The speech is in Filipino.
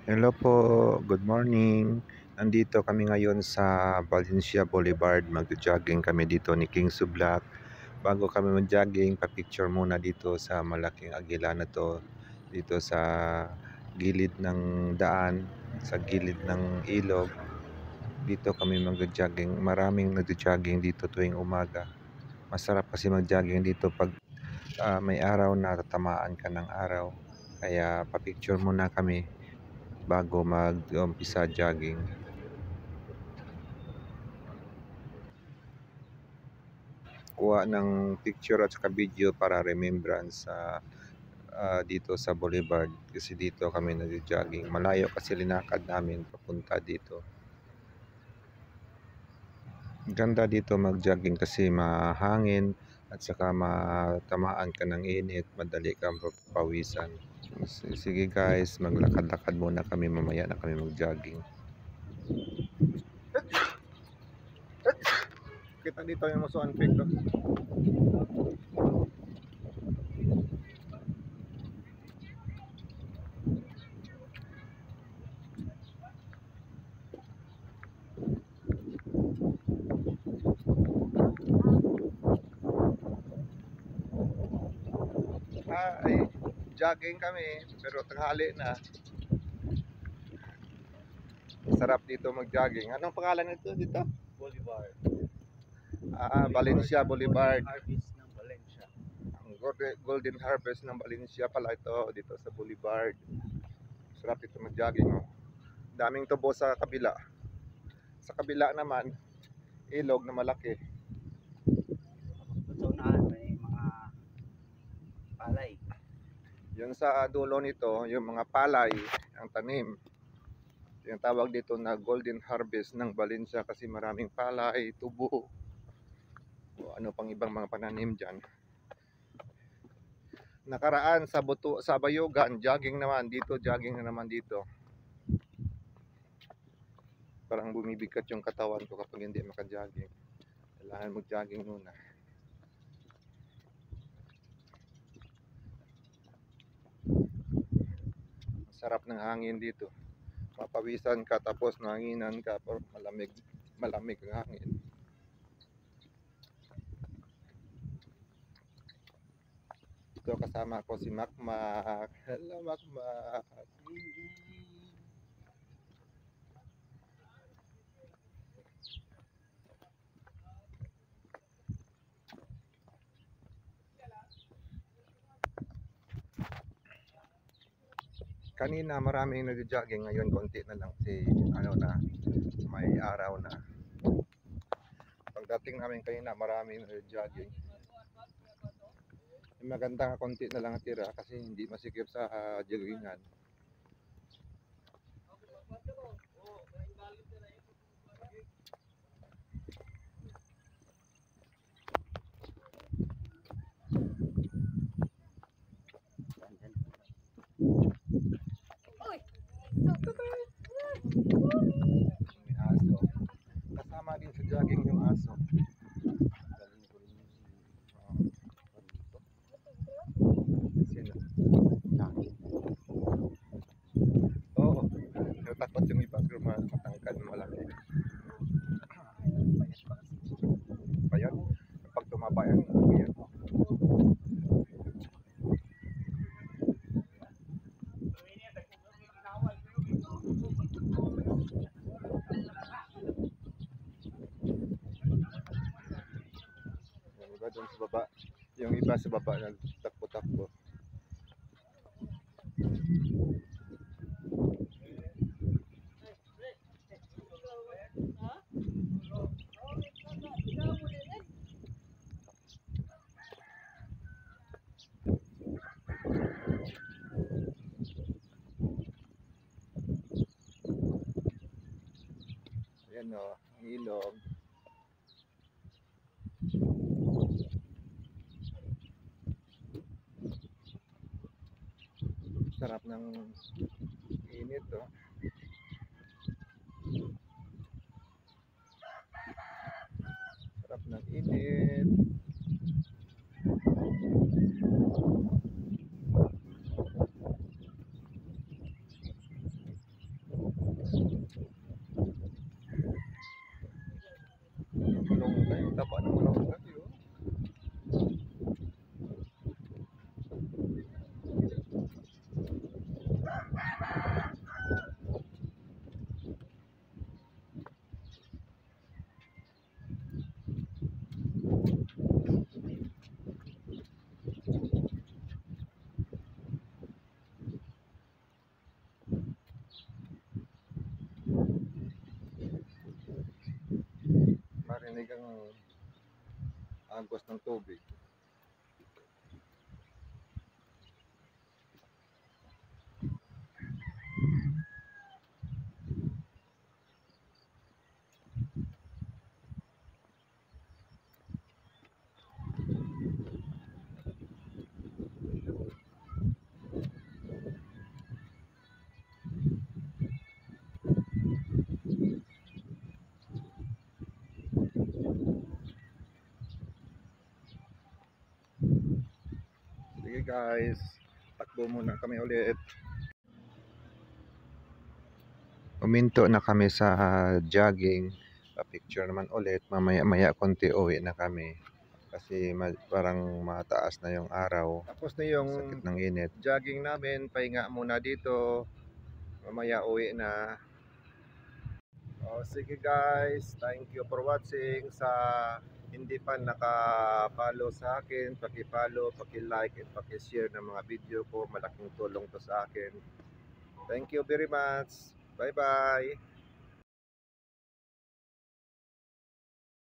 Hello po, good morning. Nandito kami ngayon sa Valencia Boulevard. Mag-jogging kami dito ni King Sublak. Bago kami mag-jogging, pa-picture muna dito sa malaking agila na to. Dito sa gilid ng daan, sa gilid ng ilog. Dito kami mag-jogging. Maraming nag-jogging dito tuwing umaga. Masarap kasi mag-jogging dito pag may araw na tatamaan ka ng araw. Kaya pa-picture muna kami bago mag-umpisa jogging. Kuha ng picture at saka video para remembrance dito sa Boulevard kasi dito kami nag-jogging. Malayo kasi linakad namin papunta dito. Ganda dito mag-jogging kasi mahangin at saka matamaan ka ng init, madali kang pawisan. Sige guys, maglakad-lakad muna kami, mamaya na kami mag-jogging. Kita dito yung musuhan pick to. Ay, jogging kami pero tanghali na. Sarap dito mag-jogging. Anong pangalan nito dito? Boulevard. Valencia Boulevard. Harvest ng Valencia. Ang Golden Harvest ng Valencia pala ito dito sa Boulevard. Sarap dito mag-jogging. Oh. Daming tubo sa kabila. Sa kabila naman, ilog na malaki. Tapos sa unahan may mga palay. Yung sa dulo nito, yung mga palay, ang tanim. Yung tawag dito na Golden Harvest ng Valencia kasi maraming palay, tubo, o ano pang ibang mga pananim dyan. Nakaraan sa Bayugan, jogging naman dito, jogging na naman dito. Parang bumibigat yung katawan ko kapag hindi maka-jogging. Kailangan mag-jogging muna. Sarap ng hangin dito. Mapawisan ka tapos nanginan ka, pero malamig ang hangin. Ito kasama ko si Makmak. Hello Makmak. Kanina maraming nag-jogging, ngayon konti na lang si may araw na. Pagdating namin kanina maraming nag-jogging. Maganda nga konti na lang tira kasi hindi masikip sa joggingan. May aso. Kasama din sa jogging yung aso. Sino? Oo. Natakot yung iba pero matangkad malaki. Payat. Kapag tumaba yan, yan. Yung iba doon sa baba. Yung iba sa baba nagtakbo-takbo. Ayan o, ang ilog. Sarap ng init o. Sarap ng init. marinig ang agos ng tubig. Sige guys, takbo muna kami ulit. Uminto na kami sa jogging. Pa-picture naman ulit. Mamaya-maya konti uwi na kami. Kasi parang mataas na yung araw. Tapos na yung sakit ng init. Jogging namin, pahinga muna dito. Mamaya uwi na. Sige guys, thank you for watching. Sa hindi pa naka-follow sa akin, paki-follow, paki-like, and paki-share ng mga video ko. Malaking tulong to sa akin. Thank you very much. Bye-bye.